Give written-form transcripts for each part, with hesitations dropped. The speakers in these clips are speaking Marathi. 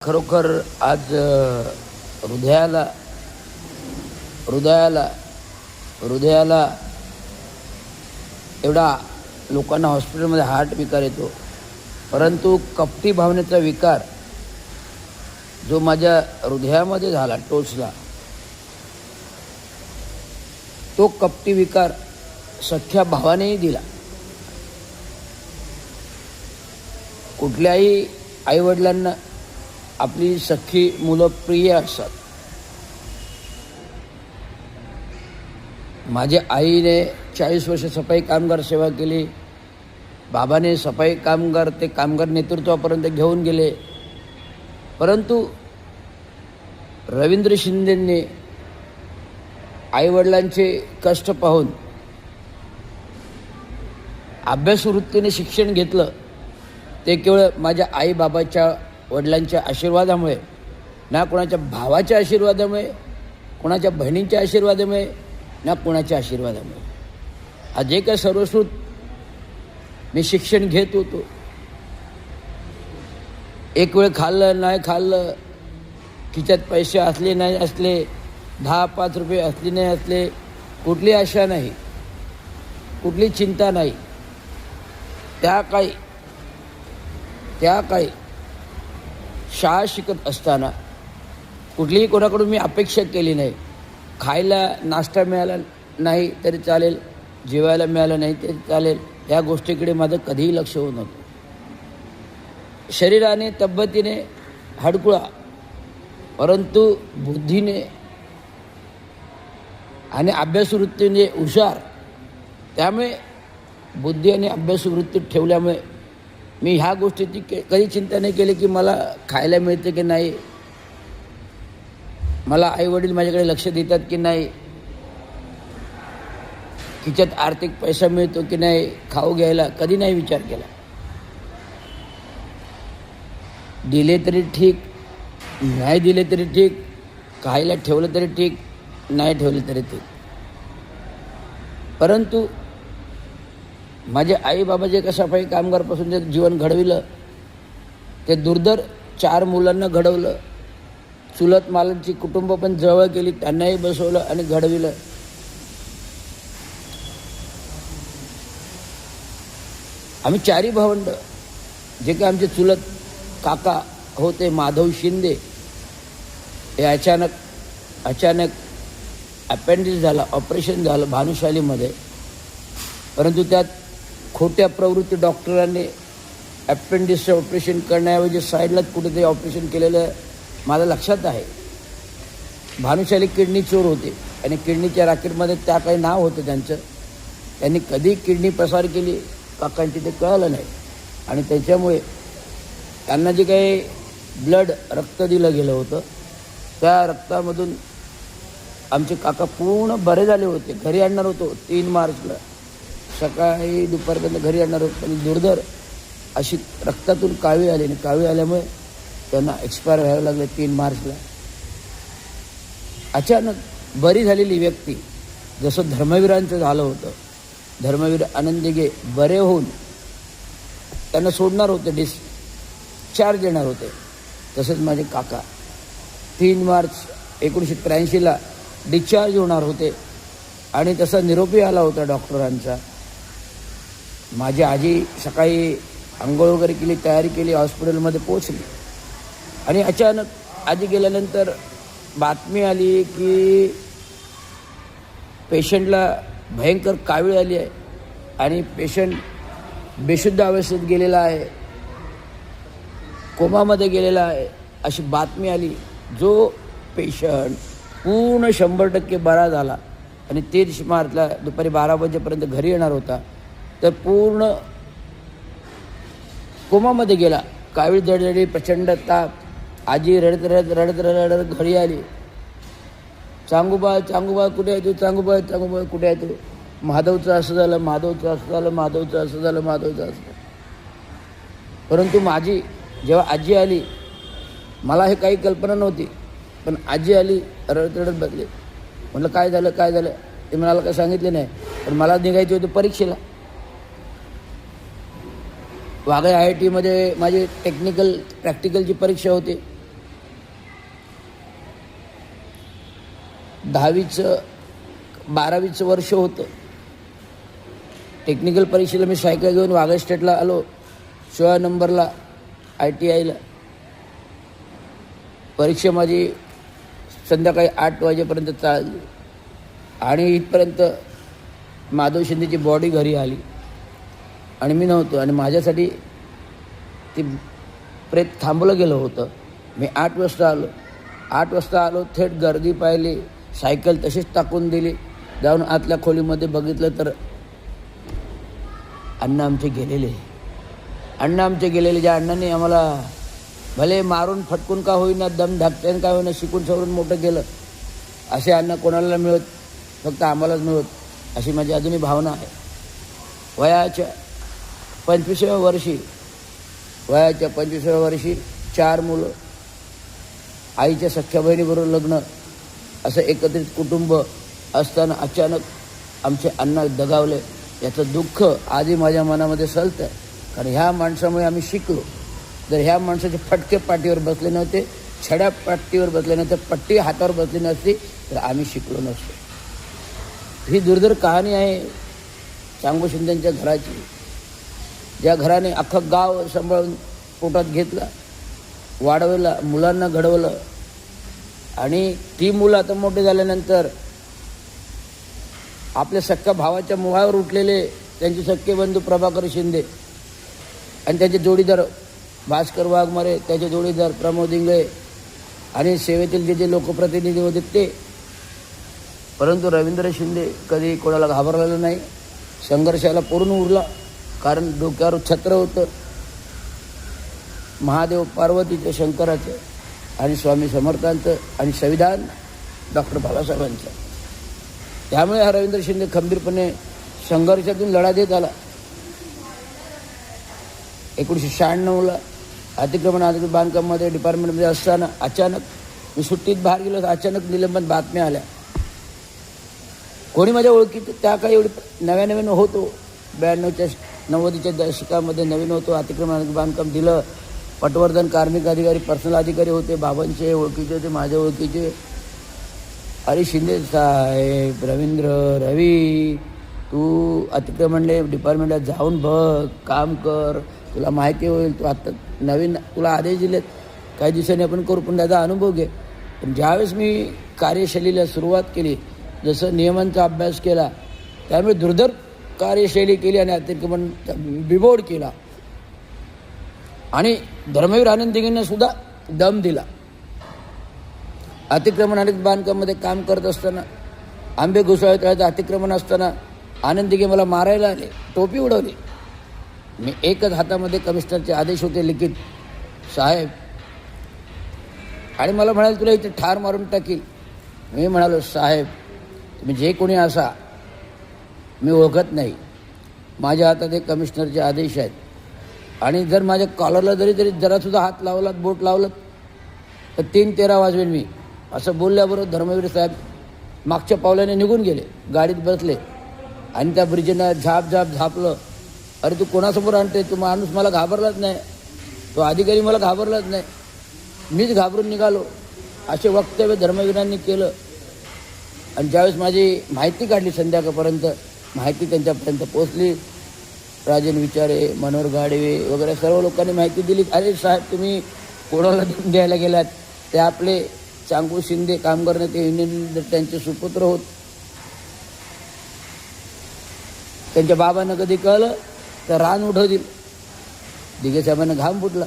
खरोखर आज हृदयाला हृदयाला हृदयाला एवढा लोकांना हॉस्पिटलमध्ये हार्ट विकार येतो, परंतु कपटी भावनेचा विकार जो माझ्या हृदयामध्ये झाला, टोचला, तो कपटी विकार सख्या भावानेही दिला. कुठल्याही आईवडिलांना आपली सख्खी मुलं प्रिय असतात. माझ्या आईने 40 वर्ष सफाई कामगार सेवा केली. बाबाने सफाई कामगार ते कामगार नेतृत्वापर्यंत घेऊन गेले. परंतु रवींद्र शिंदेंनी आईवडिलांचे कष्ट पाहून अभ्यासवृत्तीने शिक्षण घेतलं. ते केवळ माझ्या आईबाबाच्या वडिलांच्या आशीर्वादामुळे, ना कोणाच्या भावाच्या आशीर्वादामुळे, कोणाच्या बहिणींच्या आशीर्वादामुळे, ना कोणाच्या आशीर्वादामुळे. आज जे काय सर्वश्रुत मी शिक्षण घेत होतो, एक वेळ खाल्लं नाही खाल्लं, खिच्यात पैसे असले नाही असले, 10-5 रुपये असले नाही असले, कुठली आशा नाही, कुठली चिंता नाही. त्या काळी शाळा शिकत असताना कुठलीही कोणाकडून मी अपेक्षा केली नाही. खायला नाश्ता मिळाला नाही तरी चालेल, जेवायला मिळालं नाही तरी चालेल, या गोष्टीकडे माझं कधीही लक्ष होत नव्हतं. शरीराने तब्येतीने हडकुळा, परंतु बुद्धीने आणि अभ्यासवृत्तीने हुशार. त्यामुळे बुद्धी आणि अभ्यासवृत्ती ठेवल्यामुळे मी ह्या गोष्टीची कधी चिंता नाही केली की मला खायला मिळते की नाही, मला आईवडील माझ्याकडे लक्ष देतात की नाही, खिच्यात आर्थिक पैसा मिळतो की नाही खाऊ घ्यायला, कधी नाही विचार केला. दिले तरी ठीक, नाही दिले तरी ठीक, खायला ठेवलं तरी ठीक, नाही ठेवलं तरी ठीक. परंतु माझे आईबाबा जे का सफाई कामगारपासून जे जीवन घडविलं, ते दुर्धर 4 मुलांना घडवलं. चुलत मालांची कुटुंब पण जवळ केली, त्यांनाही बसवलं आणि घडविलं. आम्ही 4ही भावंड, जे काय आमचे चुलत काका होते माधव शिंदे, हे अचानक अपेंडिक्स झाला, ऑपरेशन झालं भानुशालीमध्ये. परंतु त्यात खोट्या प्रवृत्ती डॉक्टरांनी अपेंडिक्सचं ऑपरेशन करण्याऐवजी साईडलाच कुठेतरी ऑपरेशन केलेलं माझ्या लक्षात आहे. भानुशाली किडनी चोर होते आणि किडनीच्या रॅकेटमध्ये त्या काही नाव होतं त्यांचं. त्यांनी कधी किडनी पसार केली काकांची ते कळलं नाही. आणि त्याच्यामुळे त्यांना जे काही रक्त दिलं गेलं होतं, त्या रक्तामधून आमचे काका पूर्ण बरे झाले होते. घरी आणणार होतो 3 मार्चला, सकाळी दुपारपर्यंत घरी आणणार होतो. पण दुर्धर अशी रक्तातून काळी आली आणि काळी आल्यामुळे त्यांना एक्सपायर व्हावं लागलं 3 मार्चला. अचानक बरी झालेली व्यक्ती, जसं धर्मवीरांचं झालं होतं, धर्मवीर आनंदिगे बरे होऊन त्यांना सोडणार होते, डिस्चार्ज देणार होते, तसंच माझे काका 3 मार्च 1983ला डिस्चार्ज होणार होते. आणि तसा निरोपही आला होता डॉक्टरांचा. माझी आजी सकाळी आंघोळ वगैरे केली, तयारी केली, हॉस्पिटलमध्ये पोचली. आणि अचानक आजी गेल्यानंतर बातमी आली की पेशंटला भयंकर कावीळ आली आहे आणि पेशंट बेशुद्ध अवस्थेत गेलेला आहे, कोमामध्ये गेलेला आहे, अशी बातमी आली. जो पेशंट पूर्ण 100% बरा झाला आणि 30 मार्चला दुपारी 12 वाजेपर्यंत घरी येणार होता, तर पूर्ण कोमामध्ये गेला. कावीळ जडजडी, प्रचंड ताप. आजी रडत घरी आली. चांगूबा कुठे आहे तू, चांगूबा कुठे आहे तू. माधवचं असं झालं, माधवचं असं झालं. परंतु माझी जेव्हा आजी आली, मला हे काही कल्पना नव्हती, पण आजी आली, रडत बसली. म्हटलं काय झालं ते मला काय सांगितले नाही. पण मला निघायचे होते परीक्षेला. वाघाई IIT मध्ये माझी प्रॅक्टिकलची परीक्षा होती. 12वीचं वर्ष होतं. टेक्निकल परीक्षेला मी सायकल घेऊन वाघा स्टेटला आलो, 16 नंबरला ITIला. परीक्षा माझी संध्याकाळी 8 वाजेपर्यंत चालली आणि इथपर्यंत माधव शिंदेची बॉडी घरी आली आणि मी नव्हतो. आणि माझ्यासाठी ती प्रेत थांबवलं गेलं होतं. मी 8 वाजता आलो. थेट गर्दी पाहिली, सायकल तशीच टाकून दिली. जाऊन आतल्या खोलीमध्ये बघितलं तर अण्णा आमचे गेलेले. ज्या अण्णांनी आम्हाला भले मारून फटकून का होईना, दम धाकट्यानं का होईना, शिकून सवरून मोठं केलं, असे अण्णा कोणाला मिळत, फक्त आम्हालाच मिळत, अशी माझी अजूनही भावना आहे. वयाच्या 25व्या वर्षी 4 मुलं, आईच्या सख्ख्या बहिणीबरोबर लग्न, असं एकत्रित कुटुंब असताना अचानक आमचे अण्णा दगावले. याचं दुःख आधी माझ्या मनामध्ये सलतं. कारण ह्या माणसामुळे आम्ही शिकलो. जर ह्या माणसाचे फटके पाठीवर बसले नव्हते, छड्या पाठीवर बसले नव्हते, पट्टी हातावर बसली नसती, तर आम्ही शिकलो नसतो. ही दुर्धर कहाणी आहे चांगू शिंदेंच्या घराची, ज्या घराने अख्खं गाव सांभाळून पोटात घेतला, वाढवला, मुलांना घडवलं. आणि ती मुलं आता मोठे झाल्यानंतर आपल्या सख्ख्या भावाच्या मुळावर उठलेले त्यांचे सख्खे बंधू प्रभाकर शिंदे आणि त्याचे जोडीदार भास्कर वाघमारे, त्याचे जोडीदार प्रमोद इंगळे आणि सेवेतील जे लोकप्रतिनिधी होते ते. परंतु रवींद्र शिंदे कधी कोणाला घाबरलेलं नाही, संघर्षाला पूर्ण उरला. कारण डोक्यावर छत्र होतं महादेव पार्वतीचं, शंकराचं आणि स्वामी समर्थांचं आणि संविधान डॉक्टर बाबासाहेबांचं. त्यामुळे हा रवींद्र शिंदे खंबीरपणे संघर्षातून लढा देत आला. 1996ला अतिक्रमण बांधकाममध्ये डिपार्टमेंटमध्ये असताना अचानक मी सुट्टीत बाहेर गेलो, अचानक निलंबन बातम्या आल्या. कोणी माझ्या ओळखीत त्या काही एवढी नव्यानवीन होतो, 92-90च्या दशकामध्ये नवीन होतो. अतिक्रमण बांधकाम दिलं. पटवर्धन कार्मिक अधिकारी, पर्सनल अधिकारी होते, बाबांचे ओळखीचे होते, माझ्या ओळखीचे. अरे शिंदे साहेब, रवी, तू अतिक्रमण डिपार्टमेंटला जाऊन बघ, काम कर, तुला माहिती होईल. तू आत्ता नवीन तुला आदेश दिलेत, काही दिवसांनी आपण करू, पण त्याचा अनुभव घे. पण ज्यावेळेस मी कार्यशैलीला सुरुवात केली, जसं नियमांचा अभ्यास केला, त्यामुळे दुर्धर कार्यशैली केली आणि अतिक्रमण बिबोड केला. आणि धर्मवीर आनंद दिघेंना सुद्धा दम दिला. अतिक्रमण आणि बांधकाममध्ये काम करत असताना, आंबे घुसाळे तळ्याचं अतिक्रमण असताना आनंद दिघे मला मारायला आले, टोपी उडवली. मी एकच हातामध्ये कमिशनरचे आदेश होते लिखित, साहेब, आणि मला म्हणाले तुला इथे ठार मारून टाकील. मी म्हणालो, साहेब तुम्ही जे कोणी असा, मी ओळखत नाही, माझ्या हातात एक कमिशनरचे आदेश आहेत. आणि जर माझ्या कॉलरला जरी जरासुद्धा हात लावलात, बोट लावलं, तर 3-13 वाजवेन मी. असं बोलल्याबरोबर धर्मवीर साहेब मागच्या पावलाने निघून गेले, गाडीत बसले आणि त्या ब्रिजेनं झापलं. अरे तू कोणासमोर आणते, तू माणूस मला घाबरलाच नाही, तो अधिकारी मला घाबरलाच नाही, मीच घाबरून निघालो. असे वक्तव्य धर्मवीरांनी केलं. आणि ज्यावेळेस माझी माहिती काढली, संध्याकाळपर्यंत माहिती त्यांच्यापर्यंत पोचली, राजन विचारे, मनोहर गाडवे वगैरे सर्व लोकांनी माहिती दिली. अरे साहेब तुम्ही कोणाला दम द्यायला गेलात, ते आपले चांगू शिंदे कामगार नेते युनियन त्यांचे सुपुत्र होत. त्यांच्या बाबांना कधी कळलं तर रान उठवतील. दिघे साहेबांना घाम फुटला.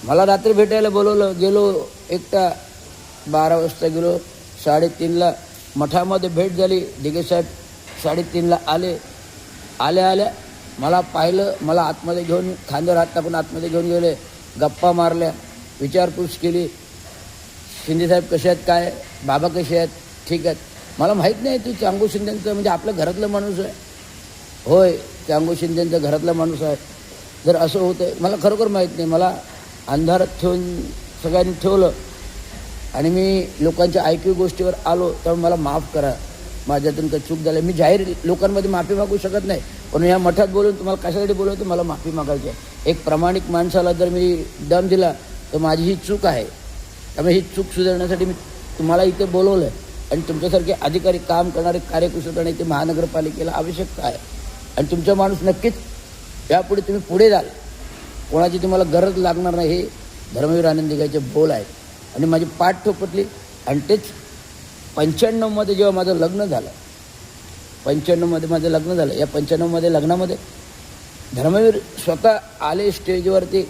मला रात्री भेटायला बोलवलं, गेलो एकटा. 12 वाजता गेलो, 3:30ला मठामध्ये भेट झाली. दिघे साहेब 3:30ला आल्या मला पाहिलं, मला आतमध्ये घेऊन, खांद्यावर हात टाकून आतमध्ये घेऊन गेले, गप्पा मारल्या, विचारपूस केली. शिंदेसाहेब कसे आहेत, काय बाबा कसे आहेत, ठीक आहेत. मला माहीत नाही तू चांगू शिंदेंचं म्हणजे आपल्या घरातला माणूस आहे. होय, चांगू शिंदेंचा घरातला माणूस आहे. जर असं होतं, मला खरोखर माहीत नाही. मला अंधारात ठेवून सगळ्यांनी ठेवलं आणि मी लोकांच्या ऐकू गोष्टीवर आलो. त्यामुळे मला माफ करा, माझ्यातून काही चूक झाली. मी जाहीर लोकांमध्ये माफी मागू शकत नाही, पण या मठात बोलून तुम्हाला कशासाठी बोलवतो, मला माफी मागायची आहे. एक प्रामाणिक माणसाला जर मी दम दिला तर माझी ही चूक आहे. त्यामुळे ही चूक सुधारण्यासाठी मी तुम्हाला इथे बोलवलं आहे आणि तुमच्यासारखे अधिकारी काम करणारे कार्यकुशलता इथे महानगरपालिकेला आवश्यकता आहे आणि तुमचा माणूस नक्कीच यापुढे तुम्ही पुढे जाल, कोणाची तुम्हाला गरज लागणार नाही, हे धर्मवीर आनंदीगायचे बोल आहेत. आणि माझी पाठ ठोपटली आणि तेच 95मध्ये जेव्हा माझं लग्न झालं, 95मध्ये माझं लग्न झालं, या 95मध्ये लग्नामध्ये धर्मवीर स्वतः आले स्टेजवरती,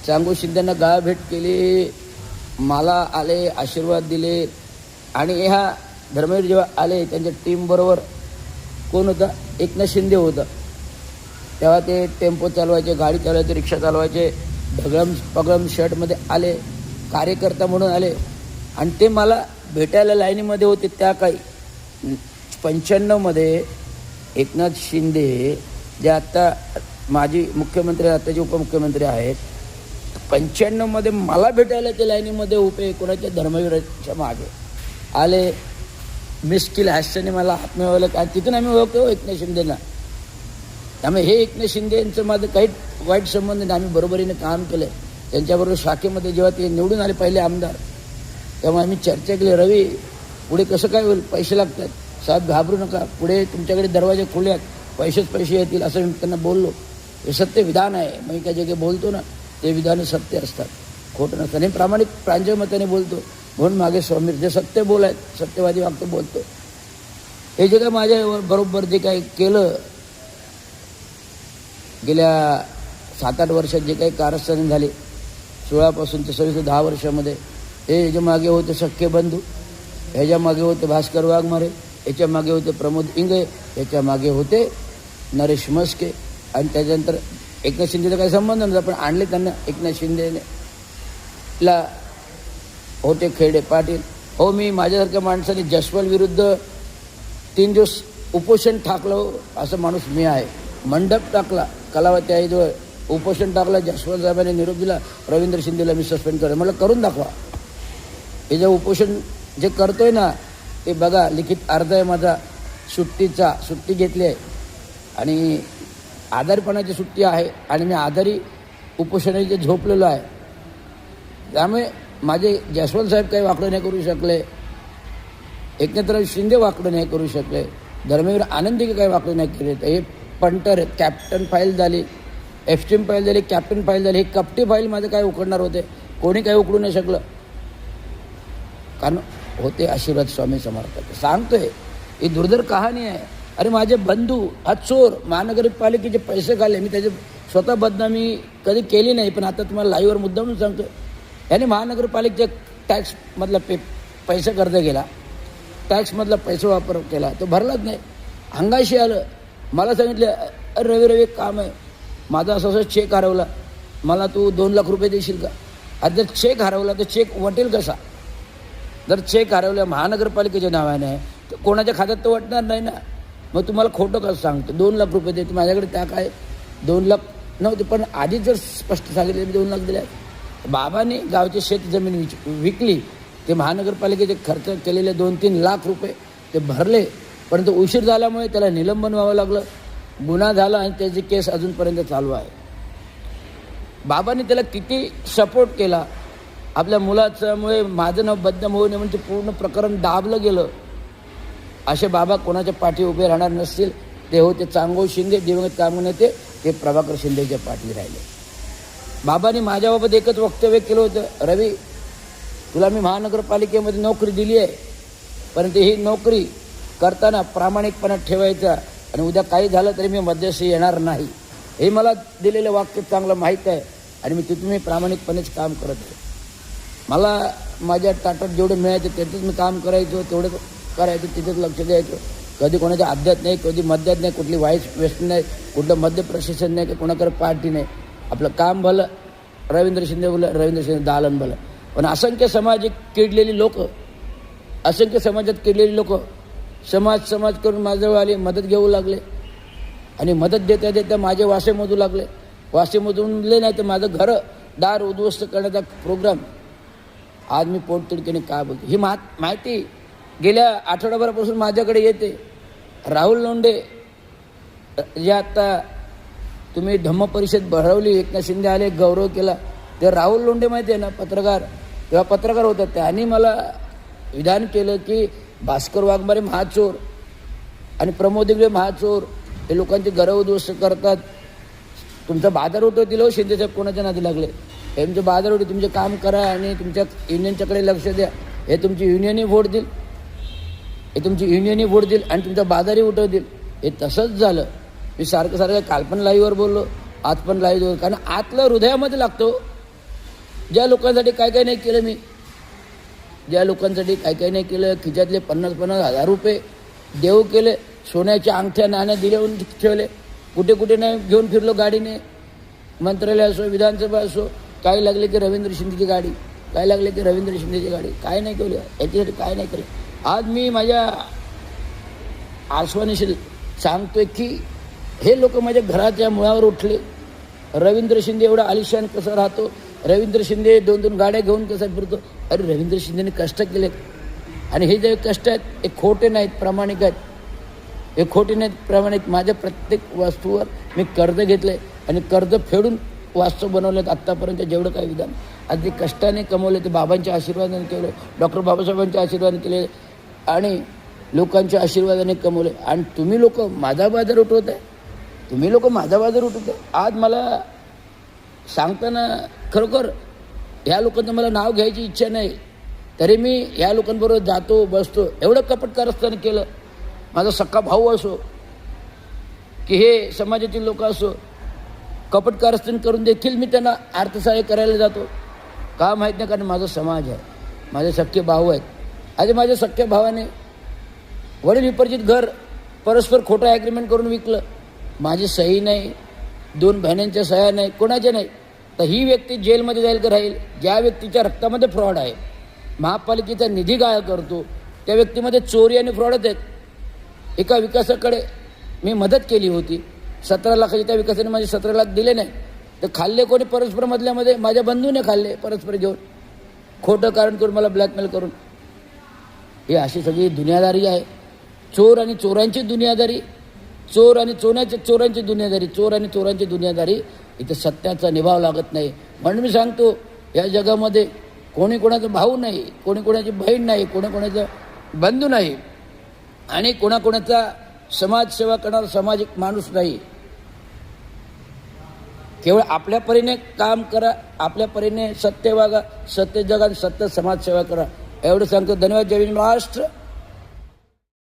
चांगू शिंदेंना गाळभेट केली, मला आले, आशीर्वाद दिले. आणि ह्या धर्मवीर जेव्हा आले त्यांच्या टीमबरोबर कोण होता, एकनाथ शिंदे होता. तेव्हा ते टेम्पो चालवायचे, गाडी चालवायचे, रिक्षा चालवायचे, ढगळम पगळम शर्टमध्ये आले, कार्यकर्ता म्हणून आले आणि ते मला भेटायला लाईनीमध्ये होते. त्या काही 95मध्ये एकनाथ शिंदे जे आत्ता माजी मुख्यमंत्री, आत्ताचे उपमुख्यमंत्री आहेत, 95मध्ये मला भेटायला ते लाईनीमध्ये उभे कोणाच्या धर्मवीराच्या मागे आले. मिस्किल हास्याने मला हात मिळवलं आणि तिथून आम्ही ओळखतो एकनाथ शिंदेना. त्यामुळे हे एकनाथ शिंदे यांचं माझं काही वाईट संबंध नाही, आम्ही बरोबरीने काम केलं आहे त्यांच्याबरोबर. शाखेमध्ये जेव्हा ते निवडून आले पहिले आमदार, तेव्हा आम्ही चर्चा केली, रवी पुढे कसं काय होईल, पैसे लागतात, साहेब घाबरू नका, पुढे तुमच्याकडे दरवाजे खुले आहेत, पैसेच पैसे येतील, असं मी त्यांना बोललो. हे सत्य विधान आहे, मी काय जे काही बोलतो ना ते विधान सत्य असतात, खोटं नसतं. आणि प्रामाणिक प्रांजळ मताने बोलतो म्हणून मागे स्वामी जे सत्य बोल आहेत, सत्यवादी वाक्य बोलतो. हे जे काय माझ्या बरोबर जे काही केलं गेल्या 7-8 वर्षात, जे काही कारस्थाने झाले 16पासून ते 10 वर्षामध्ये, हे याच्या मागे होते सख्खे बंधू, ह्याच्या मागे होते भास्कर वाघमारे, याच्या मागे होते प्रमोद इंगे, याच्या मागे होते नरेश म्हस्के आणि त्याच्यानंतर एकनाथ शिंदेचा काही संबंध नव्हता, पण आणले त्यांना एकनाथ शिंदेने ला होते खेडे पाटील. हो, मी माझ्यासारख्या माणसाने जसवाल विरुद्ध 3 दिवस उपोषण टाकलं असं माणूस मी आहे. मंडप टाकला कलावती आईजवळ, उपोषण टाकलं, जसवाल साहेबांनी निरोप दिला, रवींद्र शिंदेला मी सस्पेंड करेन. मला करून दाखवा. हे जे उपोषण जे करतोय ना ते बघा, लिखित अर्ज आहे माझा सुट्टी घेतली आहे आणि आजारपणाची सुट्टी आहे आणि मी आजारी उपोषणाचे झोपलेलो आहे. त्यामुळे माझे जसवंत साहेब काही वाकडं नाही करू शकले, एकनाथराव शिंदे वाकडं नाही करू शकले, धर्मवीर आनंदी काही वाकडं नाही केले. हे पंटर कॅप्टन फाईल झाली, एफटीएम फाईल झाली, कॅप्टन फाईल झाली, हे कपटी फाईल माझं काय उकडणार होते, कोणी काही उकडू नाही शकलं, कारण होते आशीर्वाद स्वामी समर्थाचे. सांगतोय ही दुर्धर कहाणी आहे. अरे माझे बंधू हा चोर, महानगरपालिकेचे पैसे खाल्ले, मी त्याचे स्वतः बदनामी कधी केली नाही, पण आता तुम्हाला लाईव्हवर मुद्दाम सांगतो, याने महानगरपालिकेच्या टॅक्समधला पैसा कर्ज केला, टॅक्समधला पैसा वापर केला, तो भरलाच नाही. हंगाशी आलं, मला सांगितलं अरे रवी काम आहे, माझा असं चेक हरवला, मला तू 2 लाख रुपये देशील का. आता जर चेक हरवला तर चेक वटेल कसा. जर चेक हरवला महानगरपालिकेच्या नावाने तर कोणाच्या खात्यात तर वाटणार नाही ना. मग तुम्हाला खोटं कसं सांगतो, 2 लाख रुपये देते, माझ्याकडे त्या काय 2 लाख नव्हते, पण आधीच जर स्पष्ट सांगितले मी 2 लाख दिले. बाबाने गावची शेत जमीन विकली, ते महानगरपालिकेचे खर्च केलेले 2-3 लाख रुपये ते भरले, परंतु उशीर झाल्यामुळे त्याला निलंबन व्हावं लागलं, गुन्हा झाला आणि त्याची केस अजूनपर्यंत चालू आहे. बाबांनी त्याला किती सपोर्ट केला, आपल्या मुलाच्यामुळे माझं नाव बदनाम होऊ नये म्हणून ते पूर्ण प्रकरण दाबलं गेलं. असे बाबा कोणाच्या पाठी उभे राहणार नसतील. ते होते चांगो शिंदे, दिवंगत कामून येते, ते प्रभाकर शिंदेच्या पाठी राहिले. बाबांनी माझ्याबाबत एकच वक्तव्य केलं होतं, रवी तुला मी महानगरपालिकेमध्ये नोकरी दिली आहे, परंतु ही नोकरी करताना प्रामाणिकपणा ठेवायचा आणि उद्या काही झालं तरी मी मध्यस्थी येणार नाही. हे मला दिलेलं वाक्य चांगलं माहीत आहे आणि मी तिथून मी प्रामाणिकपणेच काम करत आहे. मला माझ्या ताटात जेवढं मिळायचं त्यातच मी काम करायचो, तेवढं करायचं, तिथेच लक्ष द्यायचं. कधी कोणाच्या अध्यात नाही, कधी मध्यात नाही, कुठली वाईस व्यसन नाही, कुठलं मध्य प्रशासन नाही, की कोणाकडे पार्टी नाही. आपलं काम भलं, रवींद्र शिंदे बोला, रवींद्र शिंदे दालन भलं. पण असंख्य समाजात किडलेली लोक, असंख्य समाजात किडलेली लोक समाज करून माझ्याजवळ आले, मदत घेऊ लागले आणि मदत देता देता माझे वासे मोजू लागले. वासे मोजूनले नाही तर माझं घर दार उद्ध्वस्त करण्याचा प्रोग्राम आज मी पोटतिडकीने काय बोलतो. ही माहिती गेल्या आठवड्याभरापासून माझ्याकडे येते. राहुल लोंढे जे आत्ता तुम्ही धम्म परिषद भरवली, एकनाथ शिंदे आले, गौरव केला, ते राहुल लोंढे माहिती आहे ना, पत्रकार, तेव्हा पत्रकार होता, त्यांनी मला विधान केलं की भास्कर वाघमारे महाचोर आणि प्रमोद दिगवे महाचोर हे लोकांची घरं उद्ध्वस्त करतात. तुमचा बाजार उठवतील हो शिंदेसाहेब, कोणाच्या नादी लागले? हे तुमचे बाजार उठे, तुमचे काम करा आणि तुमच्या युनियनच्याकडे लक्ष द्या. हे तुमची युनियनही फोडतील, हे तुमची युनियनही फोडतील आणि तुमचा बाजारही उठवतील. हे तसंच झालं. मी सारखं काल पण लाईव्हवर बोललो, आज पण लाईव्हवर, कारण आतलं हृदयामध्ये लागतो. ज्या लोकांसाठी काय काय नाही केलं मी, ज्या लोकांसाठी काय काय नाही केलं, खिच्यातले 50,000 रुपये देऊ केले, सोन्याच्या अंगठ्या नाण्या दिल्याहून ठेवले, कुठे कुठे नाही घेऊन फिरलो गाडीने, मंत्रालय असो विधानसभा असो. काय लागले की रवींद्र शिंदेची गाडी, काय लागले की रवींद्र शिंदेची गाडी, काय नाही केलं याच्यासाठी, काय नाही केलं. आज मी माझ्या आसवानीशील सांगतोय की हे लोक माझ्या घराच्या मुळावर उठले. रवींद्र शिंदे एवढा आलिशान कसं राहतो, रवींद्र शिंदे 2-2 गाड्या घेऊन कसा फिरतो. अरे रवींद्र शिंदेने कष्ट केलेत आणि हे जे कष्ट आहेत हे खोटे नाहीत, प्रामाणिक आहेत. हे खोटे नाहीत, प्रामाणिक. माझ्या प्रत्येक वस्तूवर मी कर्ज घेतलं आहे आणि कर्ज फेडून वास्तव बनवलेत. आत्तापर्यंत जेवढं काही विधान आज ते कष्टाने कमवले, ते बाबांच्या आशीर्वादाने केलं, डॉक्टर बाबासाहेबांच्या आशीर्वादाने केले आणि लोकांच्या आशीर्वादाने कमवले. आणि तुम्ही लोक माझा बाजार उठवत आहे, तुम्ही लोक माझा बाजार उठवत आहे. आज मला सांगताना खरोखर ह्या लोकांचं मला नाव घ्यायची इच्छा नाही, तरी मी ह्या लोकांबरोबर जातो बसतो. एवढं कपटकारस्थान केलं. माझा सख्खा भाऊ असो की हे समाजातील लोक असो, कपटकारस्थान करून देखील मी त्यांना अर्थसहाय्य करायला जातो. का माहीत नाही, कारण माझा समाज आहे, माझे सख्खे भाऊ आहेत. आज माझ्या सख्ख्या भावाने वडील विपर्जित घर परस्पर खोटं ॲग्रीमेंट करून विकलं. माझी सही नाही, 2 बहिणींच्या सह्या नाही, कोणाच्या नाही. तर ही व्यक्ती जेलमध्ये जाईल का राहील? ज्या व्यक्तीच्या रक्तामध्ये फ्रॉड आहे, महापालिकेचा निधी गाळा करतो, त्या व्यक्तीमध्ये चोरी आणि फ्रॉडच आहेत. एका विकासाकडे मी मदत केली होती, 17 लाखाची, त्या विकासाने माझे 17 लाख दिले नाही. तर खाल्ले कोणी परस्पर मधल्यामध्ये? माझ्या बंधूने खाल्ले परस्पर घेऊन, खोटं कारण करून मला ब्लॅकमेल करून. ही अशी सगळी दुनियादारी आहे. चोर आणि चोरांची दुनियादारी, चोर आणि चोरांची दुनियादारी, चोर आणि चोरांची दुनियादारी. इथं सत्याचा निभाव लागत नाही. म्हणून मी सांगतो, या जगामध्ये कोणी कोणाचा भाऊ नाही, कोणी कोणाची बहीण नाही, कोणी कोणाचा बंधू नाही आणि कोणाकोणाचा समाजसेवा करणारा सामाजिक माणूस नाही. केवळ आपल्या परीने काम करा, आपल्या परीने सत्य वागा, सत्य जगा, सत्य समाजसेवा करा. एवढं सांगतो. धन्यवाद. जय हिंद महाराष्ट्र.